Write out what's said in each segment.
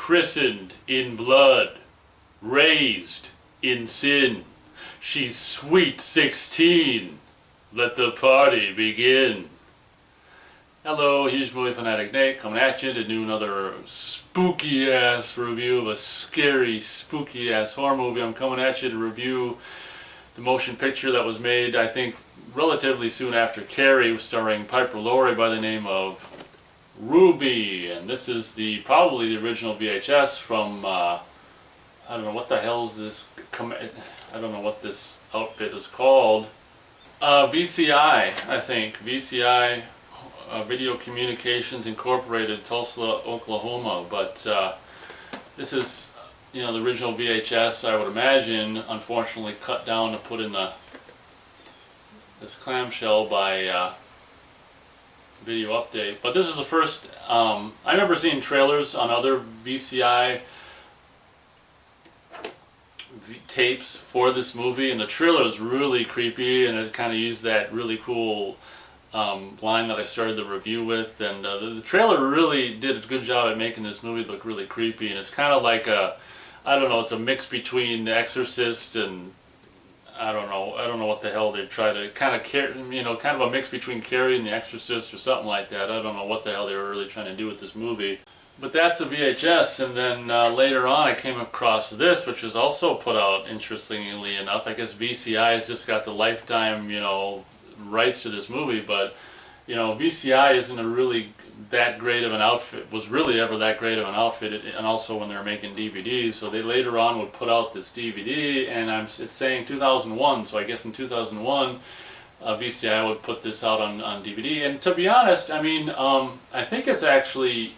christened in blood, raised in sin. She's sweet 16. Let the party begin. Hello, here's Movie Fanatic Nate coming at you to do another spooky ass review of a scary, spooky ass horror movie. I'm coming at you to review the motion picture that was made, I think, relatively soon after Carrie, starring Piper Laurie, by the name of Ruby. And this is probably the original VHS from, I don't know what the hell is this, I don't know what this outfit is called. VCI, I think. VCI, Video Communications Incorporated, Tulsa, Oklahoma. But this is, the original VHS, I would imagine, unfortunately cut down to put in this clamshell by Video Update. But this is the first, I remember seeing trailers on other VCI tapes for this movie, and the trailer was really creepy, and it kind of used that really cool line that I started the review with, and the trailer really did a good job at making this movie look really creepy. And it's kind of like I don't know, it's a mix between The Exorcist and I don't know what the hell they try to kind of a mix between Carrie and The Exorcist or something like that. I don't know what the hell they were really trying to do with this movie. But that's the VHS, and then later on I came across this, which was also put out, interestingly enough. I guess VCI has just got the lifetime, rights to this movie, but, VCI isn't really that great of an outfit, was really ever that great of an outfit, and also when they were making DVDs, so they later on would put out this DVD, and it's saying 2001, so I guess in 2001, VCI would put this out on DVD, and to be honest, I think it's actually,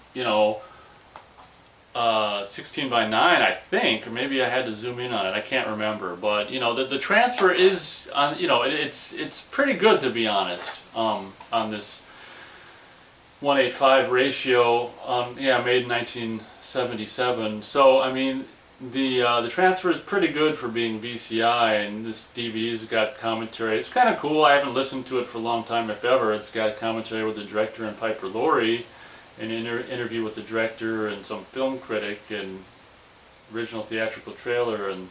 16 by 9, I think, or maybe I had to zoom in on it, I can't remember, but, the transfer is, it's pretty good, to be honest, on this 1:8:5 ratio, made in 1977, so, the transfer is pretty good for being VCI, and this DVD's got commentary. It's kind of cool. I haven't listened to it for a long time, if ever. It's got commentary with the director and Piper Laurie, an interview with the director and some film critic, and original theatrical trailer, and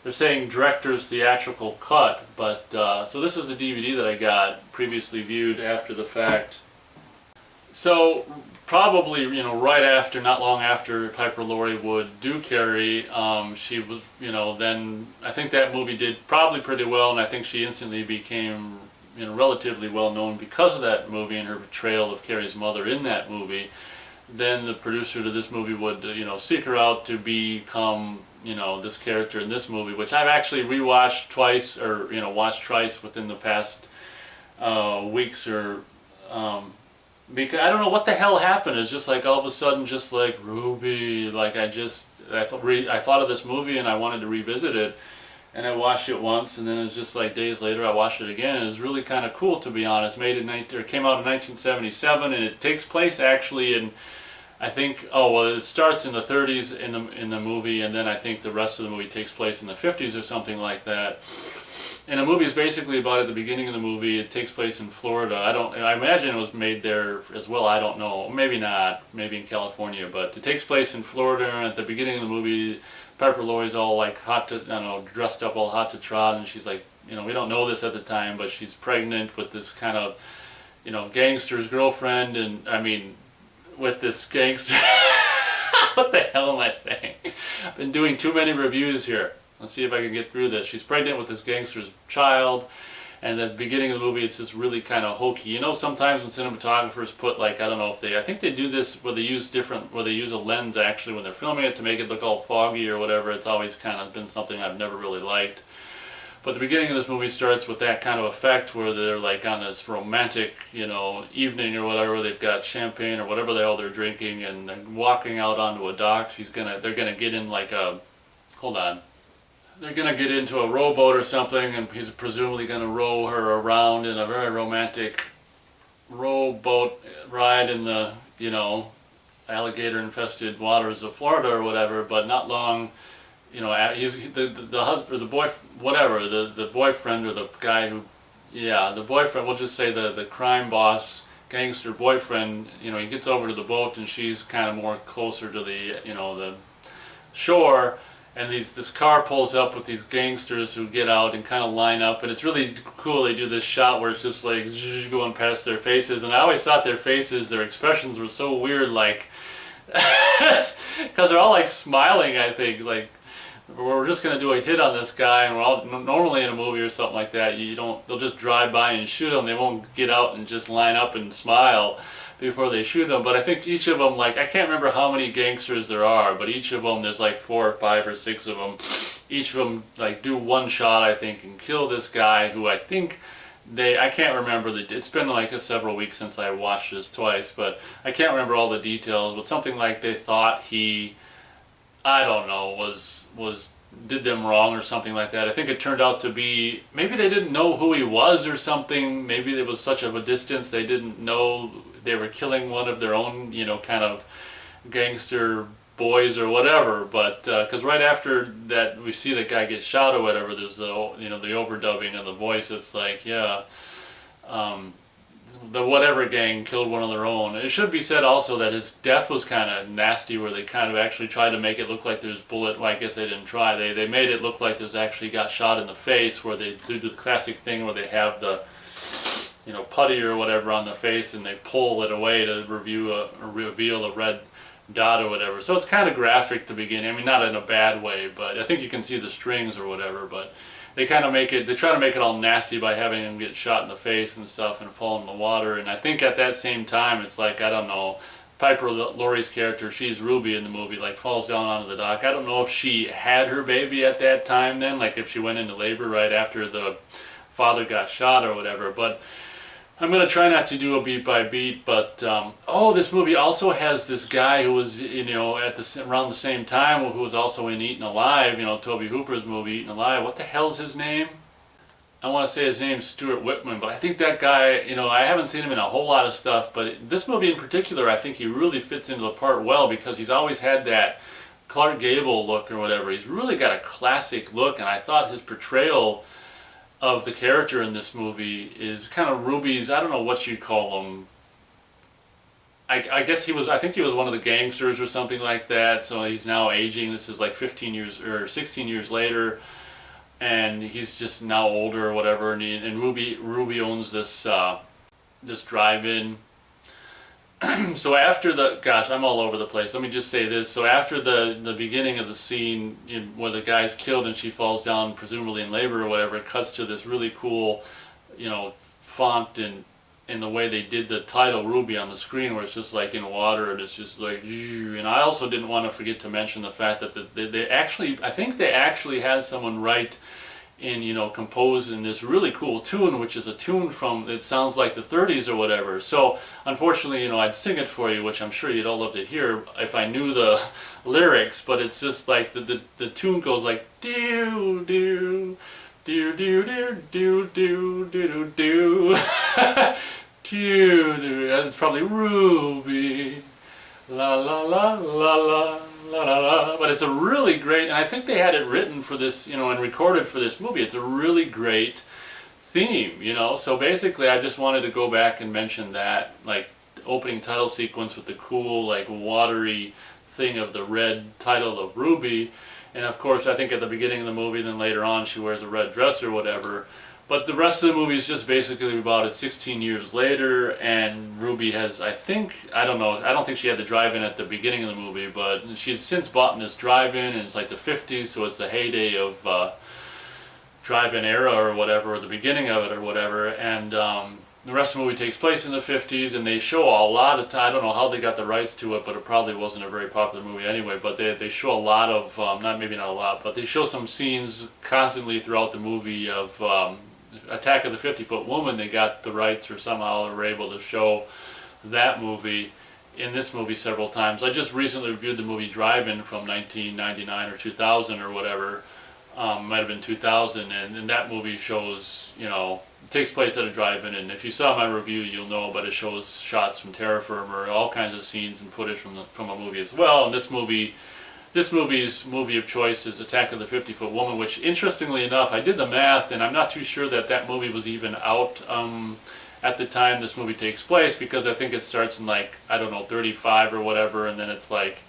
they're saying director's theatrical cut, but so this is the DVD that I got, previously viewed after the fact. So probably, right after, not long after Piper Laurie would do Carrie, she was, then I think that movie did probably pretty well, and I think she instantly became, relatively well known because of that movie and her portrayal of Carrie's mother in that movie. Then the producer to this movie would, seek her out to become, this character in this movie, which I've actually rewatched twice, or, watched twice within the past weeks, or, because I don't know what the hell happened. It's just like all of a sudden, just like Ruby, like I thought of this movie and I wanted to revisit it, and I watched it once, and then it was just like days later I watched it again, and it was really kind of cool, to be honest. Came out in 1977, and it takes place actually in, I think, it starts in the 30s in the movie, and then I think the rest of the movie takes place in the 50s or something like that. And the movie is basically about, at the beginning of the movie, it takes place in Florida. I imagine it was made there as well, I don't know. Maybe not, maybe in California, but it takes place in Florida, and at the beginning of the movie, Piper Laurie's all like dressed up all hot to trot, and she's like, we don't know this at the time, but she's pregnant with this kind of, gangster's girlfriend, and with this gangster, what the hell am I saying? I've been doing too many reviews here. Let's see if I can get through this. She's pregnant with this gangster's child, and at the beginning of the movie it's just really kind of hokey. Sometimes when cinematographers put, like, I think they do this where they use a lens actually when they're filming it to make it look all foggy or whatever. It's always kind of been something I've never really liked. But the beginning of this movie starts with that kind of effect where they're like on this romantic, evening or whatever. They've got champagne or whatever the hell they're drinking, and they're walking out onto a dock. They're gonna get in like a, hold on. They're going to get into a rowboat or something, and he's presumably going to row her around in a very romantic rowboat ride in the, alligator-infested waters of Florida or whatever, but not long, he's the husband, the boyfriend or the guy who, the boyfriend, we'll just say the crime boss, gangster boyfriend, he gets over to the boat and she's kind of more closer to the shore, and this car pulls up with these gangsters who get out and kind of line up, and it's really cool. They do this shot where it's just like going past their faces, and I always thought their faces, their expressions were so weird, like because they're all like smiling, I think, like we're just going to do a hit on this guy, and we're all normally in a movie or something like that, they'll just drive by and shoot him. They won't get out and just line up and smile before they shoot him. But I think each of them, like, I can't remember how many gangsters there are, but each of them, there's like 4 or 5 or 6 of them. Each of them like do one shot, I think, and kill this guy who I think I can't remember it's been like several weeks since I watched this twice, but I can't remember all the details, but something like they thought he, I don't know, did them wrong or something like that. I think it turned out to be, maybe they didn't know who he was or something. Maybe there was such of a distance they didn't know they were killing one of their own, kind of gangster boys or whatever. But because right after that we see the guy get shot or whatever, there's the overdubbing of the voice. It's like, yeah, the whatever gang killed one of their own. It should be said also that his death was kind of nasty, where they kind of actually tried to make it look like there's bullet. Well, I guess they didn't try. They made it look like there's actually got shot in the face, where they do the classic thing where they have the putty or whatever on the face, and they pull it away to reveal a red dot or whatever. So it's kind of graphic to begin. I mean, not in a bad way, but I think you can see the strings or whatever. But they kind of they try to make it all nasty by having him get shot in the face and stuff and fall in the water. And I think at that same time, it's like, I don't know, Piper Laurie's character, she's Ruby in the movie, like falls down onto the dock. I don't know if she had her baby at that time then, like if she went into labor right after the father got shot or whatever. But I'm going to try not to do a beat by beat, but this movie also has this guy who was, around the same time, who was also in Eaten Alive, Tobe Hooper's movie, Eaten Alive. What the hell's his name? I want to say his name's Stuart Whitman, but I think that guy, I haven't seen him in a whole lot of stuff, but this movie in particular, I think he really fits into the part well, because he's always had that Clark Gable look or whatever. He's really got a classic look, and I thought his portrayal of the character in this movie is kind of Ruby's, I don't know what you'd call him. I guess I think he was one of the gangsters or something like that, so he's now aging. This is like 15 years or 16 years later, and he's just now older or whatever, and Ruby owns this drive-in. So after I'm all over the place. Let me just say this. So after the beginning of the scene where the guy's killed and she falls down, presumably in labor or whatever, it cuts to this really cool, font in the way they did the title Ruby on the screen, where it's just like in water and it's just like. And I also didn't want to forget to mention the fact that I think they actually had someone write in, composed in this really cool tune, which is a tune from, it sounds like the 30s or whatever. So unfortunately, I'd sing it for you, which I'm sure you'd all love to hear if I knew the lyrics, but it's just like the tune goes like do do do do do do do do do do. It's probably Ruby, la la la la la. La, la, la. But it's a really great, and I think they had it written for this, and recorded for this movie. It's a really great theme, So basically, I just wanted to go back and mention that, like, opening title sequence with the cool, like, watery thing of the red title of Ruby. And of course, I think at the beginning of the movie, then later on, she wears a red dress or whatever. But the rest of the movie is just basically about it 16 years later, and Ruby has, I don't know, I don't think she had the drive-in at the beginning of the movie, but she's since bought in this drive-in, and it's like the 50s, so it's the heyday of drive-in era or whatever, or the beginning of it or whatever, and the rest of the movie takes place in the 50s, and they show a lot of, I don't know how they got the rights to it, but it probably wasn't a very popular movie anyway, but they show a lot of, maybe not a lot, but they show some scenes constantly throughout the movie of Attack of the 50-Foot Woman. They got the rights, or somehow they were able to show that movie in this movie several times. I just recently reviewed the movie Drive-In from 1999 or 2000 or whatever. Might have been 2000, and that movie shows, it takes place at a drive-in, and if you saw my review, you'll know, but it shows shots from Terra Firma, all kinds of scenes and footage from a movie as well. And this movie's movie of choice is Attack of the 50-Foot Woman, which, interestingly enough, I did the math, and I'm not too sure that movie was even out at the time this movie takes place, because I think it starts in like, I don't know, 35 or whatever, and then it's like,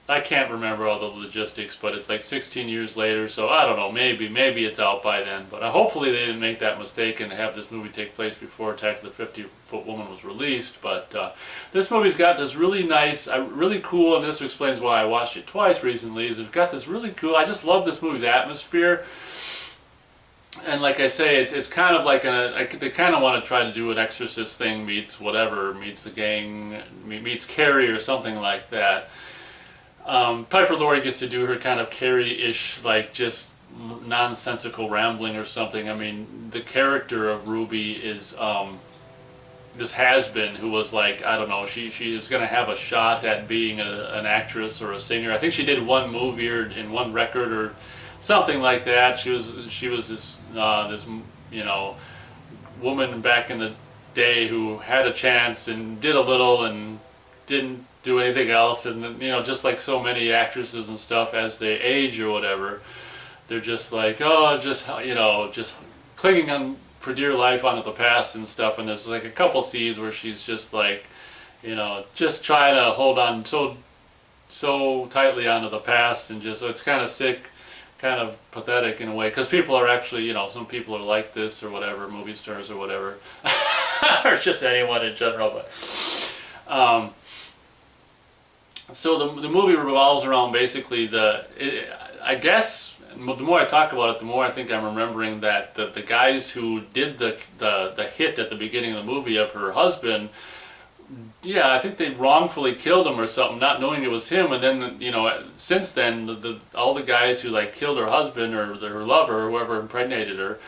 I can't remember all the logistics, but it's like 16 years later, so I don't know, maybe it's out by then. But hopefully they didn't make that mistake and have this movie take place before Attack of the 50-Foot Woman was released. But this movie's got this really nice, really cool, and this explains why I watched it twice recently, is it's got this really cool, I just love this movie's atmosphere. And like I say, it's kind of like they kind of want to try to do an Exorcist thing meets whatever, meets The Gang, meets Carrie or something like that. Piper Laurie gets to do her kind of Carrie-ish, like just nonsensical rambling or something. I mean, the character of Ruby is this has-been who was like, I don't know, she was going to have a shot at being an actress or a singer. I think she did one movie or in one record or something like that. She was this woman back in the day who had a chance and did a little and didn't do anything else, and just like so many actresses and stuff, as they age or whatever, they're just like, just clinging on for dear life onto the past and stuff. And there's like a couple scenes where she's just like, just trying to hold on so tightly onto the past, and so it's kind of sick, kind of pathetic in a way, because people are actually, some people are like this or whatever, movie stars or whatever, or just anyone in general, but. So the movie revolves around basically I guess the more I talk about it, the more I think I'm remembering that the guys who did the hit at the beginning of the movie of her husband, I think they wrongfully killed him or something, not knowing it was him. And then since then all the guys who like killed her husband or her lover or whoever impregnated her,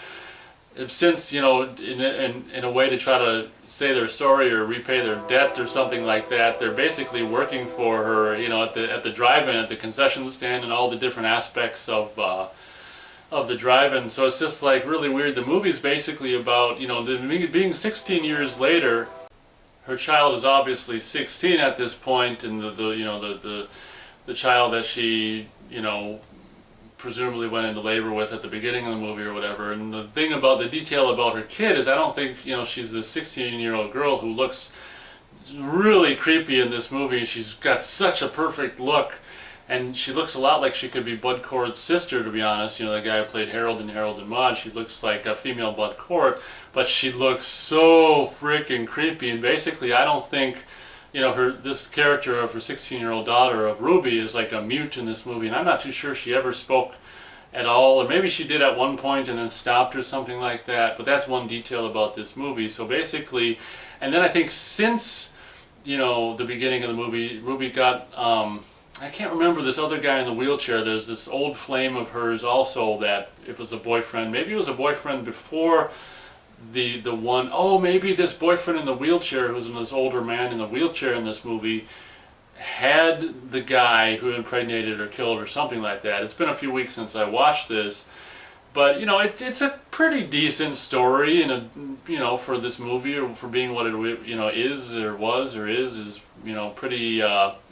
since in a way to try to say they're sorry or repay their debt or something like that, they're basically working for her, at the drive-in, at the concession stand, and all the different aspects of the drive-in. So it's just like really weird. The movie's basically about being 16 years later. Her child is obviously 16 at this point, and the child that she presumably went into labor with at the beginning of the movie or whatever. And the thing about the detail about her kid is I don't think she's this 16-year-old girl who looks really creepy in this movie. She's got such a perfect look, and she looks a lot like she could be Bud Cort's sister, to be honest. The guy who played Harold in Harold and Maude, she looks like a female Bud Cort, but she looks so freaking creepy. And basically I don't think this character of her 16-year-old daughter of Ruby is like a mute in this movie, and I'm not too sure she ever spoke at all, or maybe she did at one point and then stopped or something like that. But that's one detail about this movie. So basically, and then I think since the beginning of the movie, Ruby got I can't remember this other guy in the wheelchair. There's this old flame of hers also that it was a boyfriend. Maybe it was a boyfriend before maybe this boyfriend in the wheelchair, who's this older man in the wheelchair in this movie, had the guy who impregnated or killed or something like that. It's been a few weeks since I watched this, but it's a pretty decent story, and for this movie, or for being what it is or was or is pretty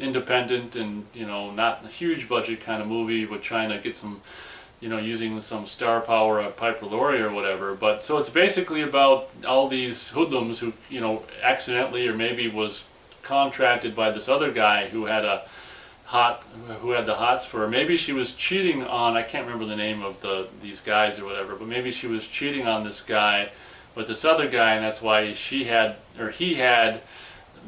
independent, and not a huge budget kind of movie, but trying to get some using some star power of Piper Laurie or whatever. But so it's basically about all these hoodlums who, accidentally or maybe was contracted by this other guy who had the hots for her. Maybe she was cheating on, I can't remember the name of these guys or whatever, but maybe she was cheating on this guy with this other guy, and that's why he had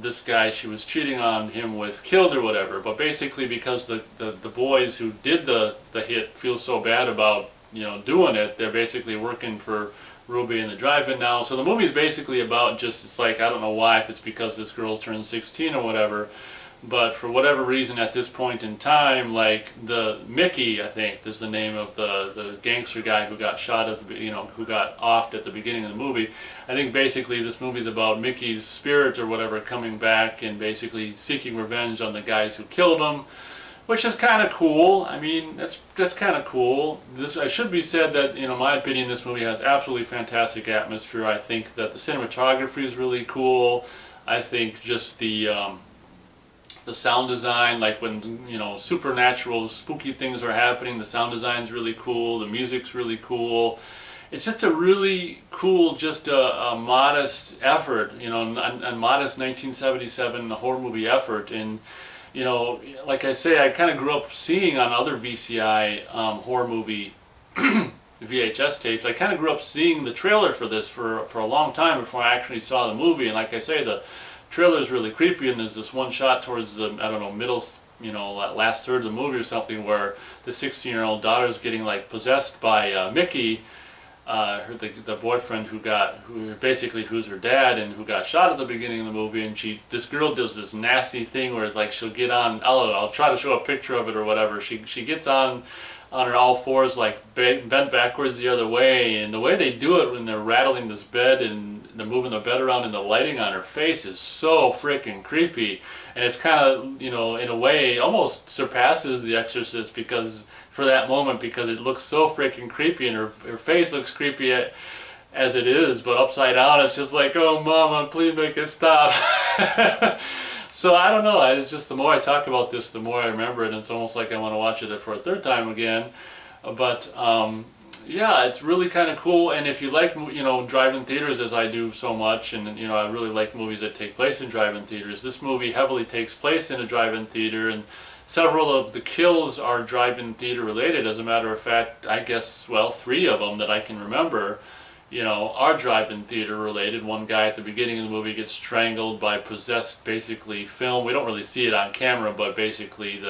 this guy she was cheating on him with killed or whatever. But basically, because the boys who did the hit feel so bad about doing it, they're basically working for Ruby in the drive-in now. So the movie is basically about it's like, I don't know why, if it's because this girl turned 16 or whatever, but for whatever reason at this point in time, like the Mickey, I think is the name of the gangster guy who got shot at who got offed at the beginning of the movie. I think basically this movie's about Mickey's spirit or whatever coming back and basically seeking revenge on the guys who killed him, which is kind of cool. I mean, that's kind of cool. I should be said that in my opinion, this movie has absolutely fantastic atmosphere. I think that the cinematography is really cool. I think just the sound design, like when supernatural spooky things are happening, the sound design's really cool, the music's really cool, it's just a really cool, just a modest effort, you know, a modest 1977 horror movie effort. And you know, like I say, I kind of grew up seeing on other VCI horror movie VHS tapes. I kind of grew up seeing the trailer for this for a long time before I actually saw the movie. And like I say, the trailer is really creepy, and there's this one shot towards the, I don't know, middle, you know, last third of the movie or something, where the 16-year-old daughter is getting like possessed by Mickey, the boyfriend who's her dad and who got shot at the beginning of the movie. And this girl does this nasty thing where it's like she'll get on, I'll try to show a picture of it or whatever. She gets on her all fours, like bent backwards the other way, and the way they do it when they're rattling this bed and they're moving the bed around and the lighting on her face is so freaking creepy. And it's kind of, you know, in a way almost surpasses The Exorcist because for that moment, because it looks so freaking creepy, and her face looks creepy as it is, but upside down it's just like, oh mama, please make it stop. So I don't know, it's just the more I talk about this, the more I remember it, and it's almost like I want to watch it for a third time again. But yeah, it's really kind of cool. And if you like, you know, drive-in theaters as I do so much, and you know, I really like movies that take place in drive-in theaters, this movie heavily takes place in a drive-in theater, and several of the kills are drive-in theater related. As a matter of fact, I guess, well, 3 of them that I can remember, you know, are drive-in theater related. One guy at the beginning of the movie gets strangled by possessed, basically, film. We don't really see it on camera, but basically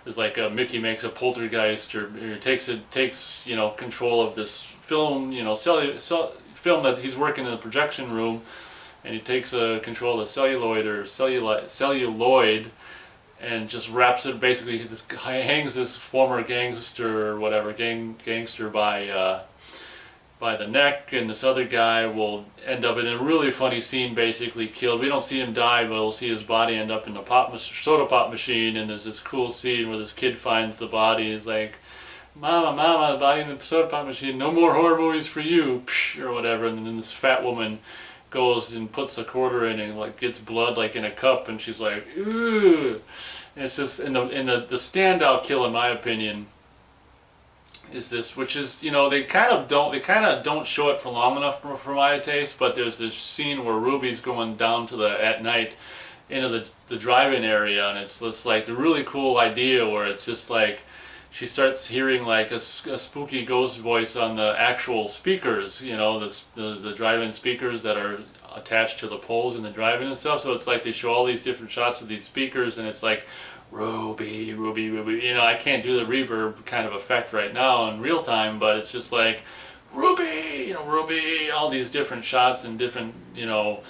it's like Mickey makes a poltergeist, or takes you know, control of this film, you know, film that he's working in the projection room, and he takes control of the celluloid, and just wraps it, basically hangs this former gangster or whatever, gangster by the neck, and this other guy will end up in a really funny scene, basically killed. We don't see him die, but we'll see his body end up in the soda pop machine, and there's this cool scene where this kid finds the body. He's like, mama, the body in the soda pop machine, no more horror movies for you, or whatever. And then this fat woman goes and puts a quarter in and like gets blood like in a cup, and she's like, ooh. And it's just, the standout kill in my opinion is this, which is, you know, they kind of don't show it for long enough for my taste, but there's this scene where Ruby's going down to at night into the drive-in area, and it's like the really cool idea where it's just like she starts hearing like a spooky ghost voice on the actual speakers, you know, the drive-in speakers that are attached to the poles in the drive-in and stuff. So it's like they show all these different shots of these speakers, and it's like, Ruby, Ruby, Ruby. You know, I can't do the reverb kind of effect right now in real time, but it's just like, Ruby, you know, Ruby, all these different shots and different, you know,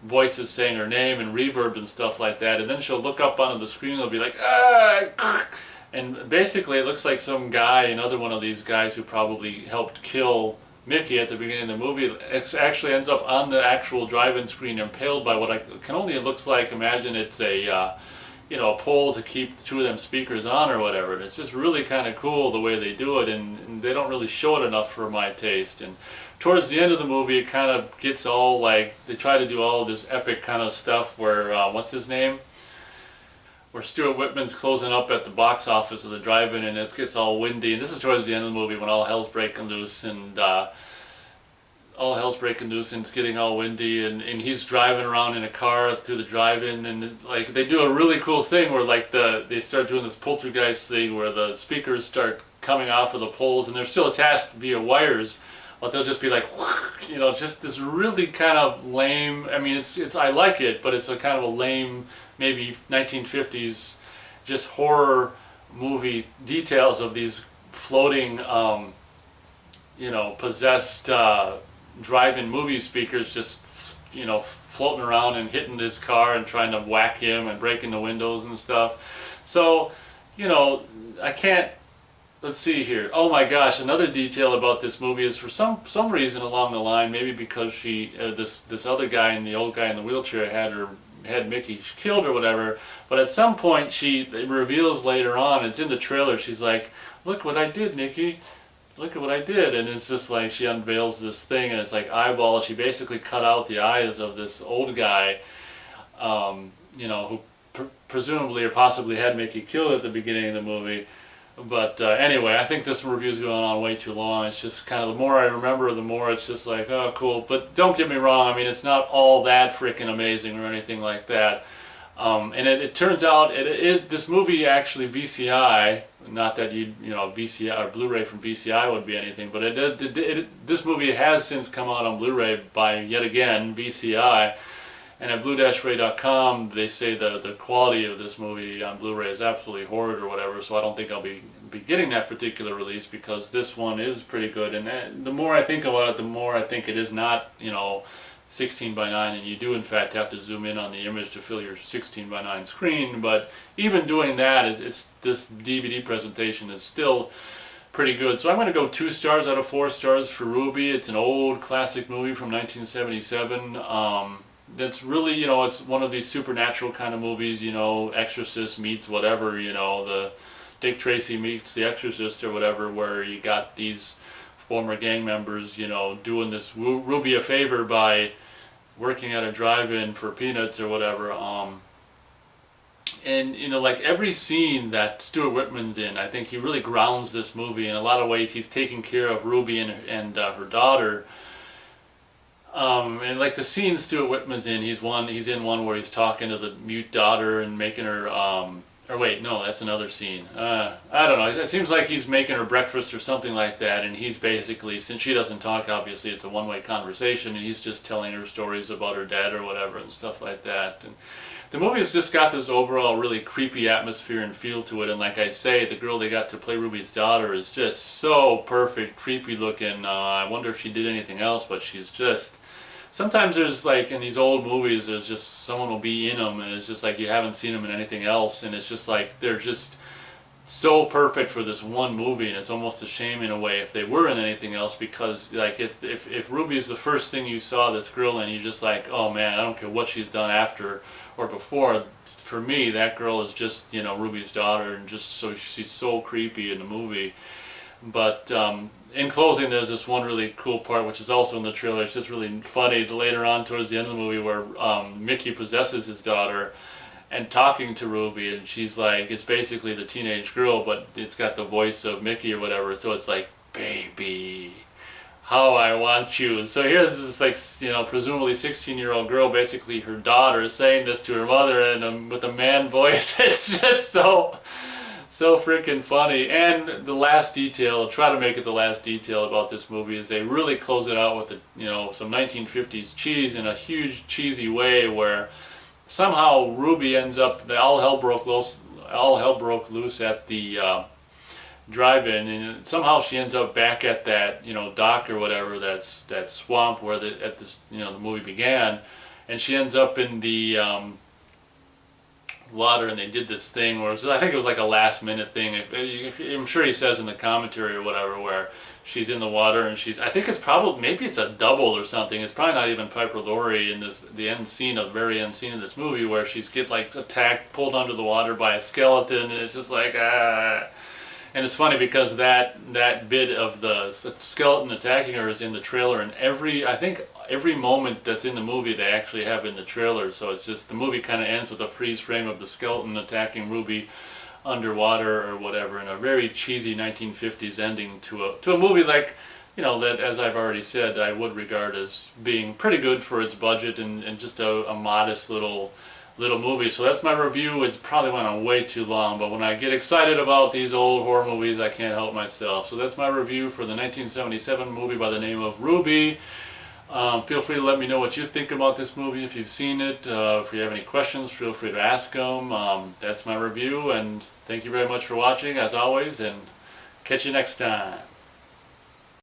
voices saying her name and reverb and stuff like that. And then she'll look up onto the screen and it'll be like, ah, and basically it looks like some guy, another one of these guys who probably helped kill Mickey at the beginning of the movie, actually ends up on the actual drive-in screen, impaled by what I can only, it looks like, imagine it's a you know, a pole to keep 2 of them speakers on or whatever. And it's just really kind of cool the way they do it, and they don't really show it enough for my taste. And towards the end of the movie, it kind of gets all like, they try to do all this epic kind of stuff where, what's his name? Where Stuart Whitman's closing up at the box office of the drive-in, and it gets all windy. And this is towards the end of the movie when all hell's breaking loose, and it's getting all windy, and he's driving around in a car through the drive-in, and like they do a really cool thing where like they start doing this poltergeist thing where the speakers start coming off of the poles, and they're still attached via wires, but they'll just be like, you know, just this really kind of lame, I mean, it's I like it, but it's a kind of a lame, maybe 1950s just horror movie details of these floating you know, possessed drive-in movie speakers just, you know, floating around and hitting his car and trying to whack him and breaking the windows and stuff. So, you know, I can't, let's see here. Oh my gosh, another detail about this movie is for some reason along the line, maybe because she, this other guy and the old guy in the wheelchair had Mickey killed or whatever, but at some point it reveals later on, it's in the trailer, she's like, look what I did, Nicky. Look at what I did. And it's just like she unveils this thing, and it's like eyeballs. She basically cut out the eyes of this old guy, you know, who presumably or possibly had Mickey killed at the beginning of the movie. But anyway, I think this review's going on way too long. It's just kind of, the more I remember, the more it's just like, oh, cool. But don't get me wrong, I mean, it's not all that freaking amazing or anything like that. And it turns out this movie actually VCI, not that you know VCI or Blu-ray from VCI would be anything, but this movie has since come out on Blu-ray by yet again VCI. And at blue-ray.com, they say the quality of this movie on Blu-ray is absolutely horrid or whatever, so I don't think I'll be getting that particular release, because this one is pretty good. And the more I think about it, the more I think it is not, you know, 16 by 9, and you do in fact have to zoom in on the image to fill your 16 by 9 screen. But even doing that, this DVD presentation is still pretty good. So I'm going to go 2 stars out of 4 stars for Ruby. It's an old classic movie from 1977. That's really, you know, it's one of these supernatural kind of movies, you know, Exorcist meets whatever, you know, the Dick Tracy meets The Exorcist or whatever, where you got these former gang members, you know, doing this Ruby a favor by working at a drive-in for peanuts or whatever. And, you know, like every scene that Stuart Whitman's in, I think he really grounds this movie. In a lot of ways, he's taking care of Ruby and her daughter. And like the scene Stuart Whitman's in, he's in one where he's talking to the mute daughter and making her, or wait, no, that's another scene. I don't know, it seems like he's making her breakfast or something like that, and he's basically, since she doesn't talk, obviously it's a one-way conversation, and he's just telling her stories about her dad or whatever and stuff like that. And the movie's just got this overall really creepy atmosphere and feel to it, and like I say, the girl they got to play Ruby's daughter is just so perfect, creepy looking. I wonder if she did anything else, but she's just... Sometimes there's like, in these old movies, there's just, someone will be in them, and it's just like you haven't seen them in anything else, and it's just like, they're just so perfect for this one movie, and it's almost a shame in a way if they were in anything else, because like if Ruby is the first thing you saw this girl in, you're just like, oh man, I don't care what she's done after or before. For me, that girl is just, you know, Ruby's daughter, and just so she's so creepy in the movie. But in closing, there's this one really cool part, which is also in the trailer. It's just really funny later on towards the end of the movie, where Mickey possesses his daughter and talking to Ruby, and she's like, it's basically the teenage girl, but it's got the voice of Mickey or whatever, so it's like, baby, how I want you. So here's this, like, you know, presumably 16-year-old girl, basically her daughter, saying this to her mother, and with a man voice. It's just so freaking funny. And the last detail, I'll try to make it the last detail about this movie, is they really close it out with a, you know, some 1950s cheese in a huge cheesy way, where somehow Ruby ends up, all hell broke loose at the drive-in, and somehow she ends up back at that, you know, dock or whatever, that swamp where the movie began, and she ends up in the water, and they did this thing where I think it was like a last minute thing. I'm sure he says in the commentary or whatever, where she's in the water and I think it's probably, maybe it's a double or something. It's probably not even Piper Laurie in the end scene, the very end scene of this movie, where she's like attacked, pulled under the water by a skeleton, and it's just like ah. And it's funny because that bit of the skeleton attacking her is in the trailer, and I think every moment that's in the movie they actually have in the trailer. So it's just, the movie kind of ends with a freeze frame of the skeleton attacking Ruby underwater or whatever, in a very cheesy 1950s ending to a movie like, you know, that, as I've already said, I would regard as being pretty good for its budget, and just a modest little movie. So that's my review. It's probably went on way too long, but when I get excited about these old horror movies, I can't help myself. So that's my review for the 1977 movie by the name of Ruby. Feel free to let me know what you think about this movie if you've seen it. If you have any questions, feel free to ask them. That's my review, and thank you very much for watching, as always, and catch you next time.